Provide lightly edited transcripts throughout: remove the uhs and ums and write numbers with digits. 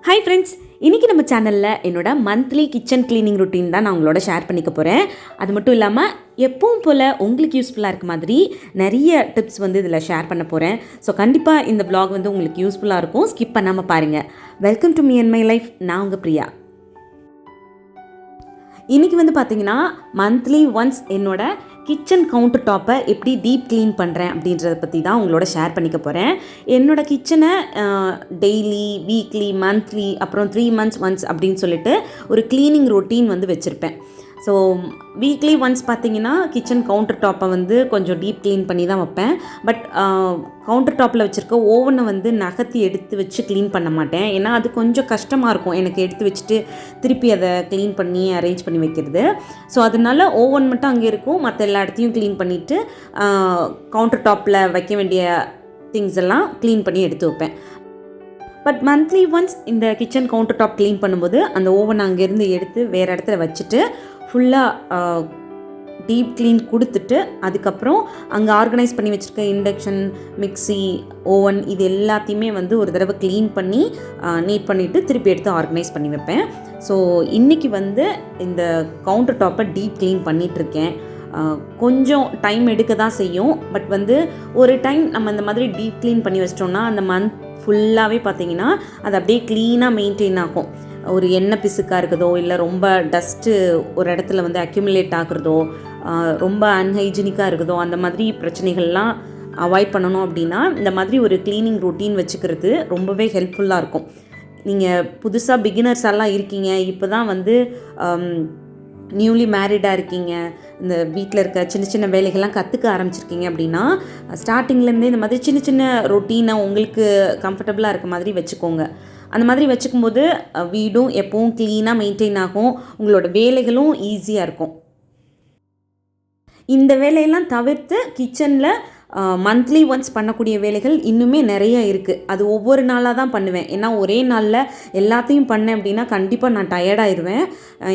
Hi friends, இன்றைக்கி நம்ம சேனலில் என்னோடய மந்த்லி கிச்சன் க்ளீனிங் ரொட்டீன் தான் நான் உங்களோட ஷேர் பண்ணிக்க போகிறேன். அது மட்டும் இல்லாமல் எப்பவும் போல் உங்களுக்கு யூஸ்ஃபுல்லாக இருக்க மாதிரி நிறைய டிப்ஸ் வந்து இதில் ஷேர் பண்ண போகிறேன். ஸோ கண்டிப்பாக இந்த vlog வந்து உங்களுக்கு யூஸ்ஃபுல்லாக இருக்கும். ஸ்கிப் பண்ணாமல் பாருங்கள். Welcome to me and my life. நான் உங்கள் பிரியா. இன்றைக்கி வந்து பார்த்திங்கன்னா மந்த்லி ஒன்ஸ் என்னோட கிச்சன் கவுண்டர் டாப்பை எப்படி டீப் க்ளீன் பண்ணுறேன் அப்படின்றத பற்றி தான் உங்களோட ஷேர் பண்ணிக்க போகிறேன். என்னோடய கிச்சனை டெய்லி, வீக்லி, மந்த்லி, அப்புறம் 3 months ஒன்ஸ் அப்படின்னு சொல்லிட்டு ஒரு க்ளீனிங் ரொட்டீன் வந்து வச்சுருப்பேன். ஸோ வீக்லி ஒன்ஸ் பார்த்திங்கன்னா கிச்சன் கவுண்டர் டாப்பை வந்து கொஞ்சம் டீப் க்ளீன் பண்ணி தான் வைப்பேன். பட் கவுண்டர் டாப்பில் வச்சுருக்க ஓவனை வந்து நகர்த்தி எடுத்து வச்சு க்ளீன் பண்ண மாட்டேன். ஏன்னா அது கொஞ்சம் கஷ்டமாக இருக்கும் எனக்கு எடுத்து வச்சுட்டு திருப்பி அதை க்ளீன் பண்ணி அரேஞ்ச் பண்ணி வைக்கிறது. ஸோ அதனால ஓவன் மட்டும் அங்கே இருக்கும், மற்ற எல்லா இடத்தையும் க்ளீன் பண்ணிவிட்டு கவுண்டர் டாப்பில் வைக்க வேண்டிய திங்ஸ் எல்லாம் க்ளீன் பண்ணி எடுத்து வைப்பேன். பட் மந்த்லி ஒன்ஸ் இந்த கிச்சன் கவுண்டர் டாப் க்ளீன் பண்ணும்போது அந்த ஓவன் அங்கேருந்து எடுத்து வேறு இடத்துல வச்சுட்டு ஃபுல்லாக டீப் க்ளீன் கொடுத்துட்டு அதுக்கப்புறம் அங்கே ஆர்கனைஸ் பண்ணி வச்சுருக்க இண்டக்ஷன், மிக்ஸி, ஓவன் இது எல்லாத்தையுமே வந்து ஒரு தடவை க்ளீன் பண்ணி நீட் பண்ணிவிட்டு திருப்பி எடுத்து ஆர்கனைஸ் பண்ணி வைப்பேன். ஸோ இன்றைக்கி வந்து இந்த கவுண்டர் டாப்பை டீப் க்ளீன் பண்ணிகிட்ருக்கேன். கொஞ்சம் டைம் எடுக்க தான் செய்யும். பட் வந்து ஒரு டைம் நம்ம இந்த மாதிரி டீப் க்ளீன் பண்ணி வச்சிட்டோம்னா அந்த மந்த் ஃபுல்லாகவே பார்த்திங்கன்னா அது அப்படியே க்ளீனாக மெயின்டைன் ஆகும். ஒரு எண்ணெய் பிசுக்காக இருக்குதோ, இல்லை ரொம்ப டஸ்ட்டு ஒரு இடத்துல வந்து அக்யூமுலேட் ஆகுறதோ, ரொம்ப அன்ஹைஜீனிக்காக இருக்குதோ, அந்த மாதிரி பிரச்சனைகள்லாம் அவாய்ட் பண்ணணும் அப்படின்னா இந்த மாதிரி ஒரு க்ளீனிங் ரொட்டீன் வச்சுக்கிறது ரொம்பவே ஹெல்ப்ஃபுல்லாக இருக்கும். நீங்கள் புதுசாக பிகினர்ஸ் எல்லாம் இருக்கீங்க, இப்போ தான் வந்து நியூலி மேரிடாக இருக்கீங்க, இந்த வீட்டில் இருக்க சின்ன சின்ன வேலைகள்லாம் கற்றுக்க ஆரம்பிச்சிருக்கீங்க அப்படின்னா ஸ்டார்டிங்லேருந்தே இந்த மாதிரி சின்ன சின்ன ரொட்டீனை உங்களுக்கு கம்ஃபர்டபுளாக இருக்க மாதிரி வச்சுக்கோங்க. அந்த மாதிரி வச்சுக்கும்போது வீடும் எப்பவும் க்ளீனாக மெயின்டைன் ஆகும், உங்களோட வேலைகளும் ஈஸியாக இருக்கும். இந்த வேலையெல்லாம் தவிர்த்து கிச்சனில் மந்த்லி ஒன்ஸ் பண்ணக்கூடிய வேலைகள் இன்னுமே நிறைய இருக்குது. அது ஒவ்வொரு நாளாக தான் பண்ணுவேன். ஏன்னா ஒரே நாளில் எல்லாத்தையும் பண்ணேன் அப்படின்னா கண்டிப்பாக நான் டயர்டாயிடுவேன்.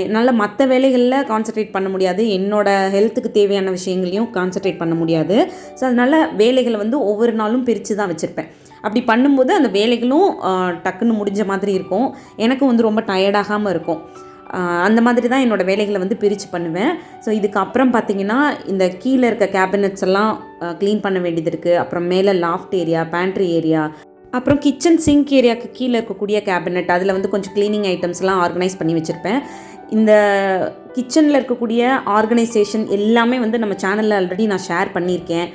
என்னால் மற்ற வேலைகளில் கான்சன்ட்ரேட் பண்ண முடியாது, என்னோடய ஹெல்த்துக்கு தேவையான விஷயங்களையும் கான்சன்ட்ரேட் பண்ண முடியாது. ஸோ அதனால் வேலைகளை வந்து ஒவ்வொரு நாளும் பிரித்து தான் வச்சுருப்பேன். அப்படி பண்ணும்போது அந்த வேலைகளும் டக்குன்னு முடிஞ்ச மாதிரி இருக்கும், எனக்கு வந்து ரொம்ப டயர்டாகாமல் இருக்கும். அந்த மாதிரி தான் என்னோடய வேலைகளை வந்து பிரித்து பண்ணுவேன். ஸோ இதுக்கப்புறம் பார்த்திங்கன்னா இந்த கீழே இருக்க கேபினட்ஸ் எல்லாம் க்ளீன் பண்ண வேண்டியது இருக்குது. அப்புறம் மேலே லாஃப்ட் ஏரியா, பேண்ட்ரி ஏரியா, அப்புறம் கிச்சன் சிங்க் ஏரியாவுக்கு கீழே இருக்கக்கூடிய கேபினட், அதில் வந்து கொஞ்சம் க்ளீனிங் ஐட்டம்ஸ்லாம் ஆர்கனைஸ் பண்ணி வச்சுருப்பேன். இந்த கிச்சனில் இருக்கக்கூடிய ஆர்கனைசேஷன் எல்லாமே வந்து நம்ம சேனலில் ஆல்ரெடி நான் ஷேர் பண்ணியிருக்கேன்.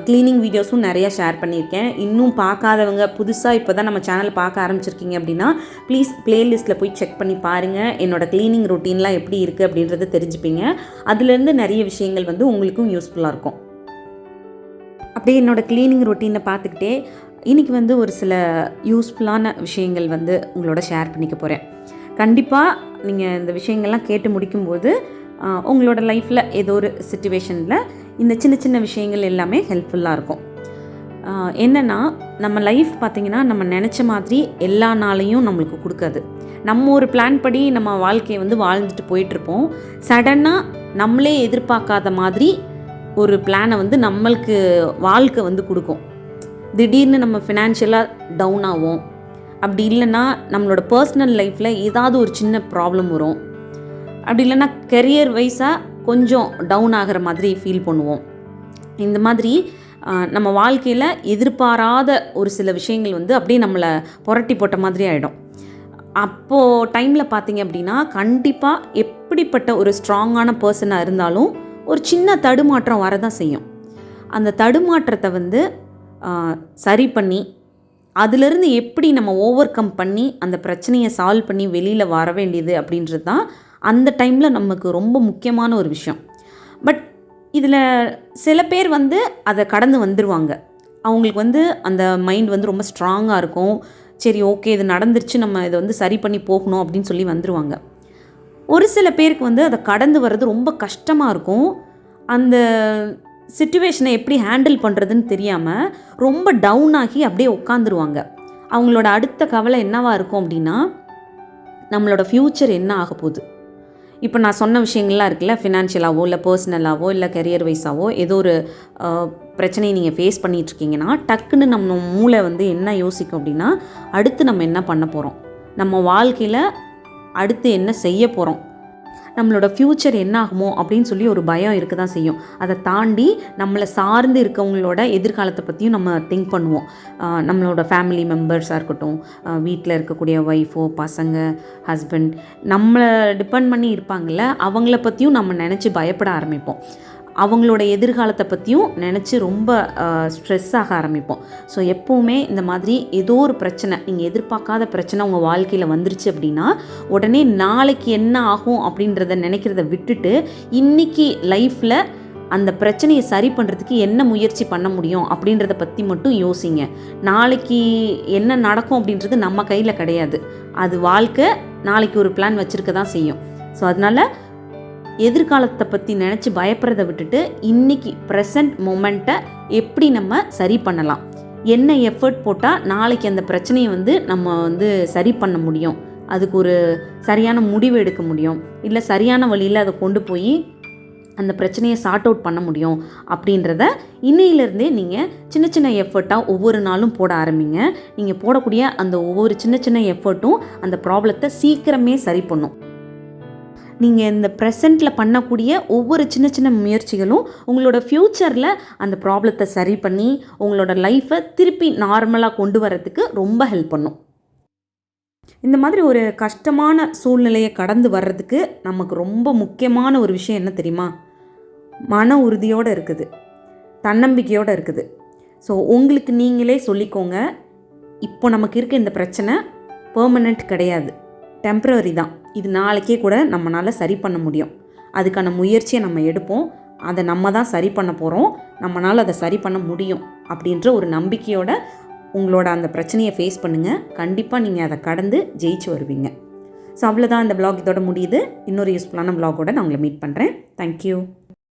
க்ளீனிங் வீடியோஸும் நிறையா ஷேர் பண்ணியிருக்கேன். இன்னும் பார்க்காதவங்க, புதுசாக இப்போ தான் நம்ம சேனலை பார்க்க ஆரம்பிச்சிருக்கீங்க அப்படின்னா ப்ளீஸ் ப்ளேலிஸ்ட்டில் போய் செக் பண்ணி பாருங்கள். என்னோடய க்ளீனிங் ரொட்டீன்லாம் எப்படி இருக்குது அப்படின்றத தெரிஞ்சுப்பீங்க. அதுலேருந்து நிறைய விஷயங்கள் வந்து உங்களுக்கும் யூஸ்ஃபுல்லாக இருக்கும். அப்படியே என்னோடய க்ளீனிங் ரொட்டீனை பார்த்துக்கிட்டே இன்றைக்கி வந்து ஒரு சில யூஸ்ஃபுல்லான விஷயங்கள் வந்து உங்களோட ஷேர் பண்ணிக்க போகிறேன். கண்டிப்பாக நீங்கள் இந்த விஷயங்கள்லாம் கேட்டு முடிக்கும்போது உங்களோட லைஃப்பில் ஏதோ ஒரு சிச்சுவேஷனில் இந்த சின்ன சின்ன விஷயங்கள் எல்லாமே ஹெல்ப்ஃபுல்லாக இருக்கும். என்னென்னா நம்ம லைஃப் பார்த்திங்கன்னா நம்ம நினச்ச மாதிரி எல்லா நாளையும் நம்மளுக்கு கொடுக்காது. நம்ம ஒரு பிளான் படி நம்ம வாழ்க்கையை வந்து வாழ்ந்துட்டு போயிட்டுருப்போம். சடனாக நம்மளே எதிர்பார்க்காத மாதிரி ஒரு பிளானை வந்து நம்மளுக்கு வாழ்க்கை வந்து கொடுக்கும். திடீர்னு நம்ம ஃபினான்ஷியலாக டவுன் ஆகும். அப்படி இல்லைன்னா நம்மளோட பர்சனல் லைஃப்பில் ஏதாவது ஒரு சின்ன ப்ராப்ளம் வரும். அப்படி இல்லைன்னா கெரியர் வைஸாக கொஞ்சம் டவுன் ஆகிற மாதிரி ஃபீல் பண்ணுவோம். இந்த மாதிரி நம்ம வாழ்க்கையில் எதிர்பாராத ஒரு சில விஷயங்கள் வந்து அப்படியே நம்மளை புரட்டி போட்ட மாதிரி ஆகிடும். அப்போது டைமில் பார்த்திங்க அப்படின்னா கண்டிப்பாக எப்படிப்பட்ட ஒரு ஸ்ட்ராங்கான பர்சனாக இருந்தாலும் ஒரு சின்ன தடுமாற்றம் வரதான் செய்யும். அந்த தடுமாற்றத்தை வந்து சரி பண்ணி அதிலிருந்து எப்படி நம்ம ஓவர் கம் பண்ணி அந்த பிரச்சனையை சால்வ் பண்ணி வெளியில் வர வேண்டியது அப்படின்றது தான் அந்த டைமில் நமக்கு ரொம்ப முக்கியமான ஒரு விஷயம். பட் இதில் சில பேர் வந்து அதை கடந்து வந்துடுவாங்க. அவங்களுக்கு வந்து அந்த மைண்ட் வந்து ரொம்ப ஸ்ட்ராங்காக இருக்கும். சரி, ஓகே, இது நடந்துருச்சு, நம்ம இதை வந்து சரி பண்ணி போகணும் அப்படின்னு சொல்லி வந்துடுவாங்க. ஒரு சில பேருக்கு வந்து அதை கடந்து வர்றது ரொம்ப கஷ்டமாக இருக்கும். அந்த சிச்சுவேஷனை எப்படி ஹேண்டில் பண்ணுறதுன்னு தெரியாமல் ரொம்ப டவுன் ஆகி அப்படியே உட்காந்துருவாங்க. அவங்களோட அடுத்த கவலை என்னவாக இருக்கும் அப்படின்னா நம்மளோட ஃப்யூச்சர் என்ன ஆக போகுது. இப்போ நான் சொன்ன விஷயங்கள்லாம் இருக்குல்ல, ஃபினான்ஷியலாகவோ இல்லை பர்சனலாகவோ இல்லை கெரியர் வைஸாவோ ஏதோ ஒரு பிரச்சனையை நீங்கள் ஃபேஸ் பண்ணிகிட்ருக்கீங்கன்னா டக்குன்னு நம்ம மூளை வந்து என்ன யோசிக்கும் அப்படின்னா அடுத்து நம்ம என்ன பண்ண போகிறோம், நம்ம வாழ்க்கையில் அடுத்து என்ன செய்ய போகிறோம், நம்மளோட ஃப்யூச்சர் என்ன ஆகுமோ அப்படின்னு சொல்லி ஒரு பயம் இருக்க தான் செய்யும். அதை தாண்டி நம்மளை சார்ந்து இருக்கவங்களோட எதிர்காலத்தை பற்றியும் நம்ம திங்க் பண்ணுவோம். நம்மளோட ஃபேமிலி மெம்பர்ஸாக இருக்கட்டும், வீட்டில் இருக்கக்கூடிய ஒய்ஃபோ, பசங்க, ஹஸ்பண்ட், நம்மளை டிபெண்ட் பண்ணி இருப்பாங்கள்ல, அவங்கள பற்றியும் நம்ம நினச்சி பயப்பட ஆரம்பிப்போம். அவங்களோட எதிர்காலத்தை பற்றியும் நினச்சி ரொம்ப ஸ்ட்ரெஸ் ஆக ஆரம்பிப்போம். ஸோ எப்போவுமே இந்த மாதிரி ஏதோ ஒரு பிரச்சனை, நீங்கள் எதிர்பார்க்காத பிரச்சனை உங்கள் வாழ்க்கையில் வந்துருச்சு அப்படின்னா, உடனே நாளைக்கு என்ன ஆகும் அப்படின்றத நினைக்கிறத விட்டுட்டு, இன்றைக்கி லைஃப்பில் அந்த பிரச்சனையை சரி பண்ணுறதுக்கு என்ன முயற்சி பண்ண முடியும் அப்படின்றத பற்றி மட்டும் யோசிங்க. நாளைக்கு என்ன நடக்கும் அப்படின்றது நம்ம கையில் கிடையாது. அது வாழ்க்கை நாளைக்கு ஒரு பிளான் வச்சுருக்க தான் செய்யும். ஸோ அதனால் எதிர்காலத்தை பற்றி நினச்சி பயப்படுறதை விட்டுட்டு இன்றைக்கி ப்ரெசண்ட் மொமெண்ட்டை எப்படி நம்ம சரி பண்ணலாம், என்ன எஃபர்ட் போட்டால் நாளைக்கு அந்த பிரச்சனையை நம்ம சரி பண்ண முடியும், அதுக்கு ஒரு சரியான முடிவு எடுக்க முடியும், இல்லை சரியான வழியில் அதை கொண்டு போய் அந்த பிரச்சனையை சார்ட் அவுட் பண்ண முடியும் அப்படின்றத இன்னையிலேருந்தே நீங்கள் சின்ன சின்ன எஃபர்ட்டாக ஒவ்வொரு நாளும் போட ஆரம்பிங்க. நீங்கள் போடக்கூடிய அந்த ஒவ்வொரு சின்ன சின்ன எஃபர்ட்டும் அந்த ப்ராப்ளத்தை சீக்கிரமே சரி பண்ணும். நீங்கள் இந்த ப்ரெசண்ட்டில் பண்ணக்கூடிய ஒவ்வொரு சின்ன சின்ன முயற்சிகளும் உங்களோட ஃப்யூச்சரில் அந்த ப்ராப்ளத்தை சரி பண்ணி உங்களோட லைஃப்பை திருப்பி நார்மலாக கொண்டு வரதுக்கு ரொம்ப ஹெல்ப் பண்ணும். இந்த மாதிரி ஒரு கஷ்டமான சூழ்நிலையை கடந்து வர்றதுக்கு நமக்கு ரொம்ப முக்கியமான ஒரு விஷயம் என்ன தெரியுமா? மன உறுதியோடு இருக்குது, தன்னம்பிக்கையோடு இருக்குது. ஸோ உங்களுக்கு நீங்களே சொல்லிக்கோங்க, இப்போ நமக்கு இருக்க இந்த பிரச்சனை பெர்மனெண்ட் கிடையாது, டெம்ப்ரவரி தான், இது நாளைக்கே கூட நம்மளால் சரி பண்ண முடியும். அதுக்கான முயற்சியை நம்ம எடுப்போம், அதை நம்ம தான் சரி பண்ண போகிறோம், நம்மளால் அதை சரி பண்ண முடியும் அப்படின்ற ஒரு நம்பிக்கையோடு உங்களோட அந்த பிரச்சனையை ஃபேஸ் பண்ணுங்கள். கண்டிப்பாக நீங்கள் அதை கடந்து ஜெயிச்சு வருவீங்க. ஸோ அவ்வளோதான், இந்த vlog இதோட முடியுது. இன்னொரு யூஸ்ஃபுல்லான vlogஓட நான் உங்களை மீட் பண்ணுறேன். தேங்க்யூ.